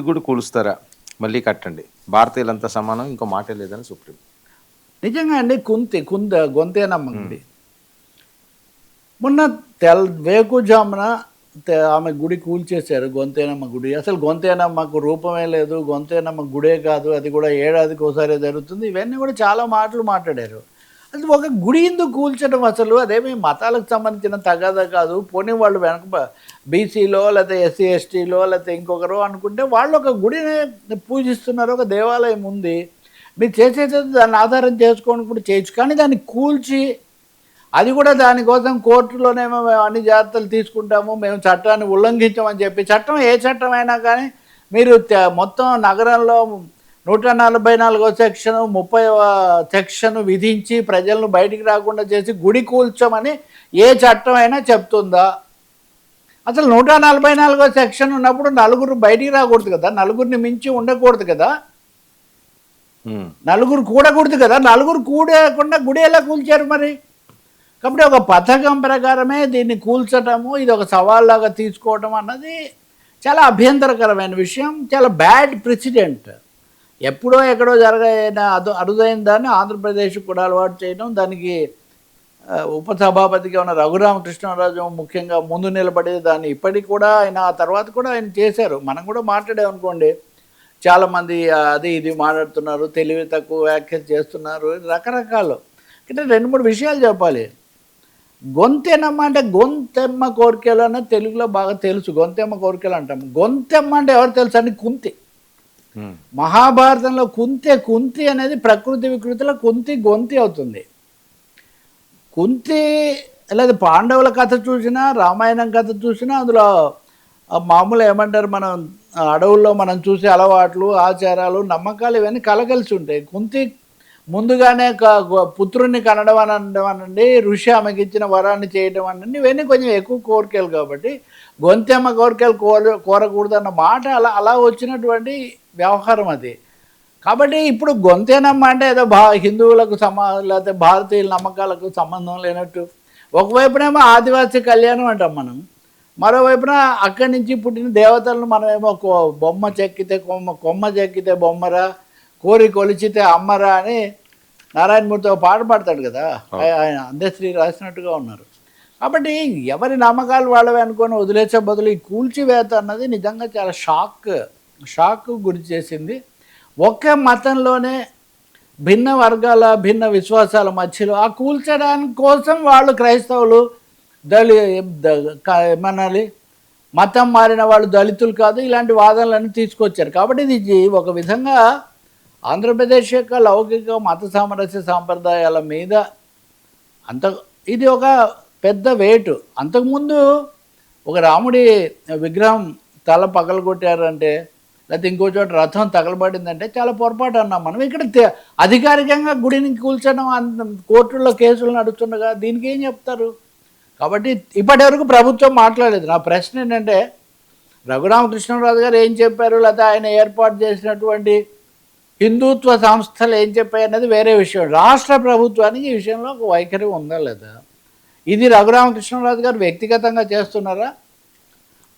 కూడా కూలుస్తారా మళ్ళీ కట్టండి భారతీయులంతా సమానం ఇంకో మాట లేదని సుప్రీం. నిజంగా అండి గొంతేనమ్మండి. మొన్న వేకుజామున ఆమె గుడి కూల్చేశారు, గొంతేనమ్మ గుడి. అసలు గొంతేనమ్మకు రూపమే లేదు, గొంతేనమ్మ గుడే కాదు, అది కూడా ఏడాదికి ఒకసారి జరుగుతుంది. ఇవన్నీ కూడా చాలా మాటలు మాట్లాడారు. అసలు ఒక గుడి ఎందుకు కూల్చడం? అసలు అదేమి మతాలకు సంబంధించిన తగాదా కాదు. పోనీ వాళ్ళు వెనక బీసీలో లేకపోతే ఎస్సీ ఎస్టీలో లేకపోతే ఇంకొకరు అనుకుంటే వాళ్ళు ఒక గుడిని పూజిస్తున్నారు, ఒక దేవాలయం ఉంది. మీరు చేసేది దాన్ని ఆధారం చేసుకోవడం కూడా చేయొచ్చు, కానీ దాన్ని కూల్చి అది కూడా దానికోసం కోర్టులోనేమో మేము అన్ని జాగ్రత్తలు తీసుకుంటాము, మేము చట్టాన్ని ఉల్లంఘించామని చెప్పి, చట్టం ఏ చట్టం అయినా కానీ మీరు మొత్తం నగరంలో 144వ సెక్షన్ 30వ సెక్షన్ విధించి ప్రజలను బయటికి రాకుండా చేసి గుడి కూల్చమని ఏ చట్టం అయినా చెప్తుందా? అసలు 144వ సెక్షన్ ఉన్నప్పుడు నలుగురు బయటికి రాకూడదు కదా, నలుగురిని మించి ఉండకూడదు కదా, నలుగురు కూడకూడదు కదా, నలుగురు కూడకుండా గుడి ఎలా కూల్చారు మరి? కాబట్టి ఒక పథకం ప్రకారమే దీన్ని కూల్చటము, ఇది ఒక సవాల్లాగా తీసుకోవటం అన్నది చాలా అభ్యంతరకరమైన విషయం, చాలా బ్యాడ్ ప్రెసిడెంట్. ఎప్పుడో ఎక్కడో అరుదైన దాన్ని ఆంధ్రప్రదేశ్ కూడా అలవాటు చేయడం, దానికి ఉపసభాపతిగా ఉన్న రఘురామకృష్ణరాజు ముఖ్యంగా ముందు నిలబడి దాన్ని ఇప్పటికి కూడా ఆయన ఆ తర్వాత కూడా ఆయన చేశారు. మనం కూడా మాట్లాడామనుకోండి, చాలామంది అది ఇది మాట్లాడుతున్నారు, తెలివి తక్కువ వ్యాఖ్యలు చేస్తున్నారు, రకరకాలు. అంటే 2-3 విషయాలు చెప్పాలి. గొంతెనమ్మ అంటే గొంతెమ్మ కోరికలు అన్నది తెలుగులో బాగా తెలుసు, గొంతెమ్మ కోరికలు అంటాం. గొంతెమ్మ అంటే ఎవరు తెలుసు అండి? కుంతి. మహాభారతంలో కుంతి అనేది ప్రకృతి వికృతిలో గొంతి అవుతుంది. కుంతి లేదా పాండవుల కథ చూసినా, రామాయణం కథ చూసినా అందులో మామూలు ఏమంటారు, మనం అడవుల్లో మనం చూసే అలవాట్లు, ఆచారాలు, నమ్మకాలు ఇవన్నీ కలగలిసి ఉంటాయి. కుంతి ముందుగానే పుత్రుడిని కనడం అనండి, ఋషి ఆమెకి ఇచ్చిన వరాన్ని చేయడం అనండి, ఇవన్నీ కొంచెం ఎక్కువ కోరికలు. కాబట్టి గొంతెమ్మ కోరికలు కోరకూడదు అన్న మాట అలా వచ్చినటువంటి వ్యవహారం అది. కాబట్టి ఇప్పుడు గొంతేనమ్మ అంటే ఏదో హిందువులకు లేకపోతే భారతీయుల నమ్మకాలకు సంబంధం లేనట్టు. ఒకవైపునేమో ఆదివాసీ కళ్యాణం అంటాం మనం, మరోవైపున అక్కడి నుంచి పుట్టిన దేవతలను మనమేమో బొమ్మ చెక్కితే కొమ్మ చెక్కితే బొమ్మరా, కోరి కొలిచితే అమ్మరా అని నారాయణమూర్తి పాట పాడతాడు కదా, ఆయన అందశ్రీ రాసినట్టుగా ఉన్నారు. కాబట్టి ఎవరి నమ్మకాలు వాళ్ళవి అనుకొని వదిలేసే బదులు ఈ కూల్చివేత అన్నది నిజంగా చాలా షాక్ గురి చేసింది. ఒకే మతంలోనే భిన్న వర్గాల భిన్న విశ్వాసాల మధ్యలో ఆ కూల్చడానికి కోసం వాళ్ళు క్రైస్తవులు ఏమనాలి, మతం మారిన వాళ్ళు దళితులు కాదు, ఇలాంటి వాదనలన్నీ తీసుకొచ్చారు. కాబట్టి ఇది ఒక విధంగా ఆంధ్రప్రదేశ్ యొక్క లౌకిక మత సామరస్య సాంప్రదాయాల మీద ఇది ఒక పెద్ద వేటు. అంతకుముందు ఒక రాముడి విగ్రహం తల పగలగొట్టారంటే, లేకపోతే ఇంకో చోట రథం తగలబడిందంటే చాలా పొరపాటు అన్నాం మనం. ఇక్కడ అధికారికంగా గుడిని కూల్చడం కోర్టుల్లో కేసులు నడుస్తుండగా దీనికి ఏం చెప్తారు? కాబట్టి ఇప్పటి వరకు ప్రభుత్వం మాట్లాడలేదు. నా ప్రశ్న ఏంటంటే, రఘురామకృష్ణరాజు గారు ఏం చెప్పారు, లేకపోతే ఆయన ఏర్పాటు చేసినటువంటి హిందుత్వ సంస్థలు ఏం చెప్పాయి అన్నది వేరే విషయం. రాష్ట్ర ప్రభుత్వానికి ఈ విషయంలో ఒక వైఖరి ఉందా లేదా? ఇది రఘురామకృష్ణరాజు గారు వ్యక్తిగతంగా చేస్తున్నారా,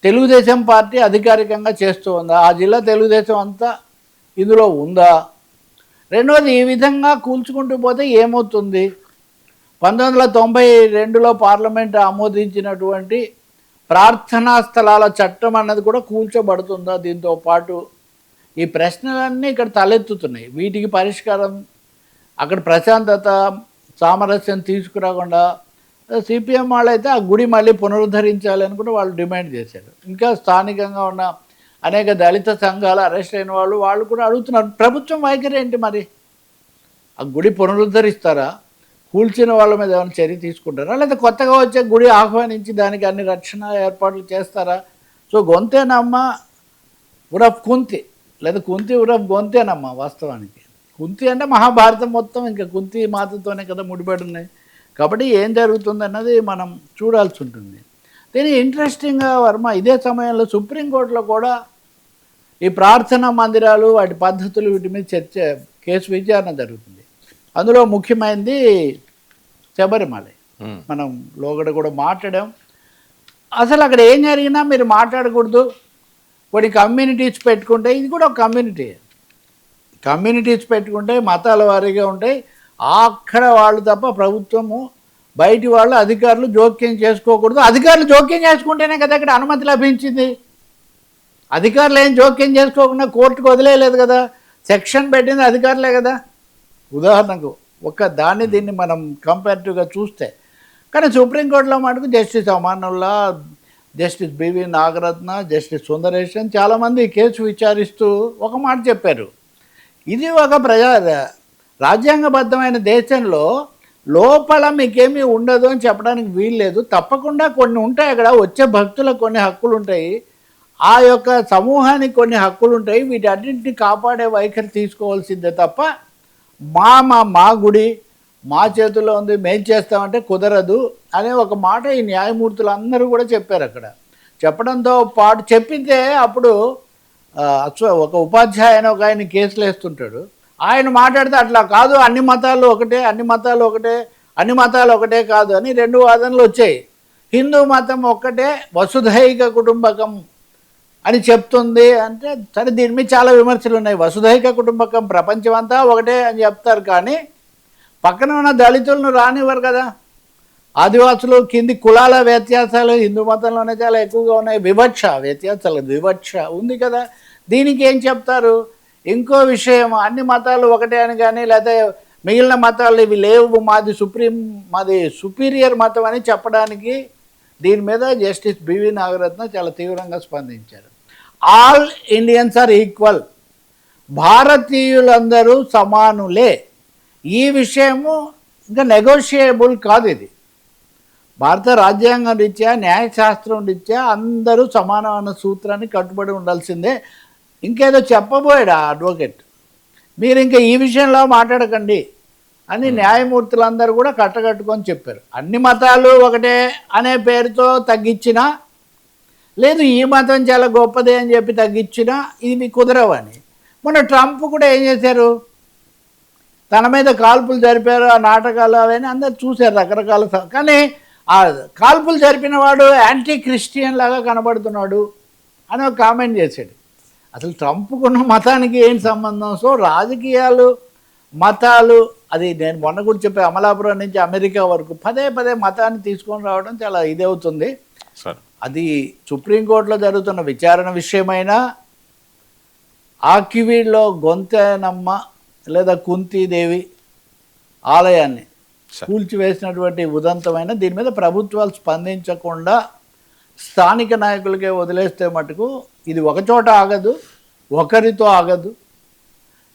తెలుగుదేశం పార్టీ అధికారికంగా చేస్తూ ఉందా, ఆ జిల్లా తెలుగుదేశం అంతా ఇందులో ఉందా? రెండవది, ఈ విధంగా కూల్చుకుంటూ పోతే ఏమవుతుంది? 1992లో పార్లమెంట్ ఆమోదించినటువంటి ప్రార్థనా స్థలాల చట్టం అన్నది కూడా కూల్చబడుతుందా? దీంతో పాటు ఈ ప్రశ్నలన్నీ ఇక్కడ తలెత్తుతున్నాయి. వీటికి పరిష్కారం అక్కడ ప్రశాంతత సామరస్యం తీసుకురాకుండా సిపిఎం వాళ్ళైతే ఆ గుడి మళ్ళీ పునరుద్ధరించాలని కూడా వాళ్ళు డిమాండ్ చేశారు. ఇంకా స్థానికంగా ఉన్న అనేక దళిత సంఘాలు అరెస్ట్ అయిన వాళ్ళు కూడా అడుగుతున్నారు, ప్రభుత్వం వైఖరి ఏంటి మరి? ఆ గుడి పునరుద్ధరిస్తారా, కూల్చిన వాళ్ళ మీద ఏమైనా చర్య తీసుకుంటారా, లేదా కొత్తగా వచ్చే గుడి ఆహ్వానించి దానికి అన్ని రక్షణ ఏర్పాట్లు చేస్తారా? సో గొంతేనమ్మ ఉరఫ్ కుంతి, లేదా కుంతి ఉరఫ్ గొంతేనమ్మ. వాస్తవానికి కుంతి అంటే మహాభారతం మొత్తం ఇంకా కుంతి మాతతోనే కదా ముడిపడి ఉన్నాయి. కాబట్టి ఏం జరుగుతుందన్నది మనం చూడాల్సి ఉంటుంది. దీని ఇంట్రెస్టింగ్గా వర్మ ఇదే సమయంలో సుప్రీంకోర్టులో కూడా ఈ ప్రార్థనా మందిరాలు, వాటి పద్ధతులు, వీటి మీద కేసు విచారణ జరుగుతుంది. అందులో ముఖ్యమైనది శబరిమల. మనం లోగడ కూడా మాట్లాడాం. అసలు అక్కడ ఏం జరిగినా మీరు మాట్లాడకూడదు, కొన్ని కమ్యూనిటీస్ పెట్టుకుంటే, ఇది కూడా ఒక కమ్యూనిటీస్ పెట్టుకుంటే మతాల వారీగా ఉంటాయి. అక్కడ వాళ్ళు తప్ప ప్రభుత్వము బయటి వాళ్ళు అధికారులు జోక్యం చేసుకోకూడదు. అధికారులు జోక్యం చేసుకుంటేనే కదా ఇక్కడ అనుమతి లభించింది. అధికారులు ఏం జోక్యం చేసుకోకుండా కోర్టుకు వదిలేయలేదు కదా, సెక్షన్ పెట్టింది అధికారులే కదా. ఉదాహరణకు దీన్ని మనం కంపారిటివ్గా చూస్తే. కానీ సుప్రీంకోర్టులో మటుకు justice Amanullah, justice B V Nagarathna, justice Sundaresan చాలామంది ఈ కేసు విచారిస్తూ ఒక మాట చెప్పారు. ఇది ఒక రాజ్యాంగబద్ధమైన దేశంలో లోపల మీకేమీ ఉండదు అని చెప్పడానికి వీల్లేదు. తప్పకుండా కొన్ని ఉంటాయి, అక్కడ వచ్చే భక్తులకు కొన్ని హక్కులు ఉంటాయి, ఆ యొక్క సమూహానికి కొన్ని హక్కులు ఉంటాయి. వీటన్నింటినీ కాపాడే వైఖరి తీసుకోవాల్సిందే తప్ప మా గుడి మా చేతుల్లో ఉంది మేం చేస్తామంటే కుదరదు అనే ఒక మాట ఈ న్యాయమూర్తులు అందరూ కూడా చెప్పారు. అక్కడ చెప్పడంతో పాటు చెప్పితే అప్పుడు ఒక ఉపాధ్యాయుని ఒక ఆయన కేసులు వేస్తుంటాడు, ఆయన మాట్లాడితే అట్లా కాదు, అన్ని మతాలు ఒకటే కాదు అని రెండు వాదనలు వచ్చాయి. హిందూ మతం ఒక్కటే, వసుధైక కుటుంబకం అని చెప్తుంది అంటే సరే, దీని మీద చాలా విమర్శలు ఉన్నాయి. వసుధైక కుటుంబకం ప్రపంచం అంతా ఒకటే అని చెప్తారు, కానీ పక్కన ఉన్న దళితులను రానివ్వరు కదా. ఆదివాసులు కింది కులాల వ్యత్యాసాలు హిందూ మతంలోనే చాలా ఎక్కువగా ఉన్నాయి. వివక్ష ఉంది కదా. దీనికి ఏం చెప్తారు? ఇంకో విషయం, అన్ని మతాలు ఒకటే అని కానీ, లేకపోతే మిగిలిన మతాలు ఇవి లేవు, మాది సుపీరియర్ మతం అని చెప్పడానికి దీని మీద జస్టిస్ బివి నాగరత్న చాలా తీవ్రంగా స్పందించారు. ఆల్ ఇండియన్స్ ఆర్ ఈక్వల్, భారతీయులందరూ సమానులే. ఈ విషయము ఇంకా నెగోషియబుల్ కాదు. ఇది భారత రాజ్యాంగం రీత్యా, న్యాయశాస్త్రం రీత్యా అందరూ సమానమైన సూత్రాన్ని కట్టుబడి ఉండాల్సిందే. ఇంకేదో చెప్పబోయాడు ఆ అడ్వకేట్, మీరు ఇంకా ఈ విషయంలో మాట్లాడకండి అని న్యాయమూర్తులందరూ కూడా కట్టకట్టుకొని చెప్పారు. అన్ని మతాలు ఒకటే అనే పేరుతో తగ్గించినా, లేదు ఈ మతం చాలా గొప్పదే అని చెప్పి తగ్గించినా ఇవి కుదరవని. మొన్న ట్రంప్ కూడా ఏం చేశారు, తన మీద కాల్పులు జరిపారు, ఆ నాటకాలు అవన్నీ అందరు చూశారు రకరకాల. కానీ ఆ కాల్పులు జరిపిన వాడు యాంటీ క్రిస్టియన్ లాగా కనబడుతున్నాడు అని ఒక కామెంట్ చేశాడు. అసలు ట్రంప్కున్న మతానికి ఏం సంబంధం? సో రాజకీయాలు, మతాలు, అది నేను మొన్న కూడా చెప్పే, అమలాపురం నుంచి అమెరికా వరకు పదే మతాన్ని తీసుకొని రావడం చాలా ఇదవుతుంది. అది సుప్రీంకోర్టులో జరుగుతున్న విచారణ విషయమైనా, ఆకివీడ్లో గొంతెనమ్మ లేదా కుంతీదేవి ఆలయాన్ని కూల్చివేసినటువంటి ఉదంతమైన దీని మీద ప్రభుత్వాలు స్పందించకుండా స్థానిక నాయకులకే వదిలేస్తే మటుకు ఇది ఒకచోట ఆగదు, ఒకరితో ఆగదు.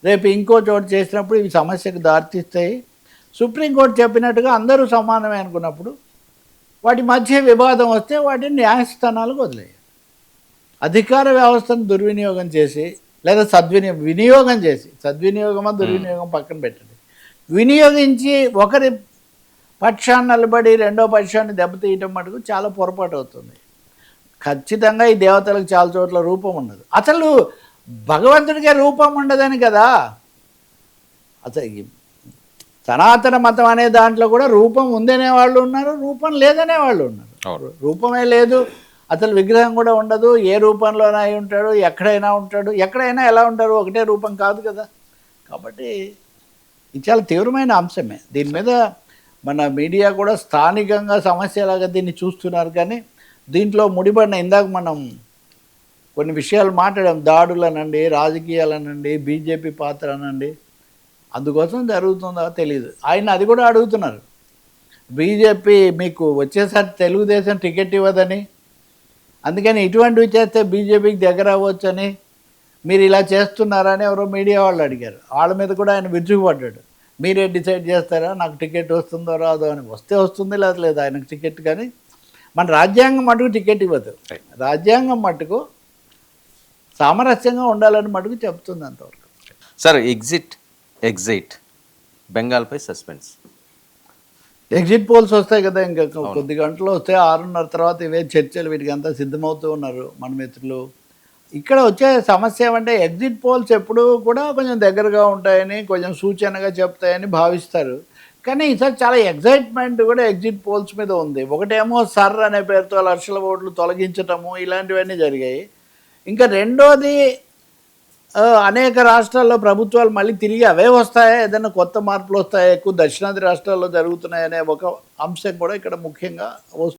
రేపు ఇంకో చోట చేసినప్పుడు ఇవి సమస్యకు దారితీస్తాయి. సుప్రీంకోర్టు చెప్పినట్టుగా అందరూ సమానమే అనుకున్నప్పుడు వాటి మధ్య వివాదం వస్తే వాటిని న్యాయస్థానాలకు వదిలేయాలి. అధికార వ్యవస్థను దుర్వినియోగం చేసి లేదా వినియోగం చేసి, సద్వినియోగమా దుర్వినియోగం పక్కన పెట్టండి, వినియోగించి ఒకరి పక్షాన్ని నిలబడి రెండో పక్షాన్ని దెబ్బతీయటం మటుకు చాలా పొరపాటు అవుతుంది. ఖచ్చితంగా ఈ దేవతలకు చాలా చోట్ల రూపం ఉండదు. అసలు భగవంతుడికే రూపం ఉండదని కదా. అసలు సనాతన మతం అనే దాంట్లో కూడా రూపం ఉందనే వాళ్ళు ఉన్నారు, రూపం లేదనే వాళ్ళు ఉన్నారు. రూపమే లేదు, అసలు విగ్రహం కూడా ఉండదు, ఏ రూపంలోనే అయి ఉంటాడు, ఎక్కడైనా ఉంటాడు, ఎక్కడైనా ఎలా ఉంటారు, ఒకటే రూపం కాదు కదా. కాబట్టి ఇది చాలా తీవ్రమైన అంశమే. దీని మీద మన మీడియా కూడా స్థానికంగా సమస్యలాగా దీన్ని చూస్తున్నారు. కానీ దీంట్లో ముడిపడిన, ఇందాక మనం కొన్ని విషయాలు మాట్లాడాం, దాడులనండి, రాజకీయాలనండి, బీజేపీ పాత్ర అనండి, అందుకోసం జరుగుతుందో తెలియదు. ఆయన అది కూడా అడుగుతున్నారు, బీజేపీ మీకు వచ్చేసరి తెలుగుదేశం టికెట్ ఇవ్వదని, అందుకని ఇటువంటివి చేస్తే బీజేపీకి దగ్గర అవ్వచ్చని మీరు ఇలా చేస్తున్నారని ఎవరో మీడియా వాళ్ళు అడిగారు. వాళ్ళ మీద కూడా ఆయన విరుచుకుపడ్డాడు, మీరే డిసైడ్ చేస్తారా నాకు టికెట్ వస్తుందో రాదో అని. వస్తే వస్తుంది, లేదు ఆయనకు టికెట్. కానీ మన రాజ్యాంగం మటుకు టికెట్ ఇవ్వదు. రాజ్యాంగం మటుకు సామరస్యంగా ఉండాలని మటుకు చెప్తుంది అంతవరకు. సార్, ఎగ్జిట్ బెంగాల్పై సస్పెన్స్, ఎగ్జిట్ పోల్స్ వస్తాయి కదా, ఇంకా కొద్ది గంటలు వస్తాయి. 6:30 తర్వాత ఇవే చర్చలు, వీటికి అంతా సిద్ధమవుతూ ఉన్నారు మన మిత్రులు. ఇక్కడ వచ్చే సమస్య ఏమంటే, ఎగ్జిట్ పోల్స్ ఎప్పుడూ కూడా కొంచెం దగ్గరగా ఉంటాయని, కొంచెం సూచనగా చెప్తాయని భావిస్తారు. కానీ ఈసారి చాలా ఎగ్జైట్మెంట్ కూడా ఎగ్జిట్ పోల్స్ మీద ఉంది. ఒకటేమో సర్ అనే పేరుతో లక్షల ఓట్లు తొలగించటము, ఇలాంటివన్నీ జరిగాయి. ఇంకా రెండోది అనేక రాష్ట్రాల్లో ప్రభుత్వాలు మళ్ళీ తిరిగి అవే వస్తాయా, ఏదైనా కొత్త మార్పులు వస్తాయా, ఎక్కువ దక్షిణాది రాష్ట్రాల్లో జరుగుతున్నాయనే ఒక అంశం కూడా ఇక్కడ ముఖ్యంగా వస్తుంది.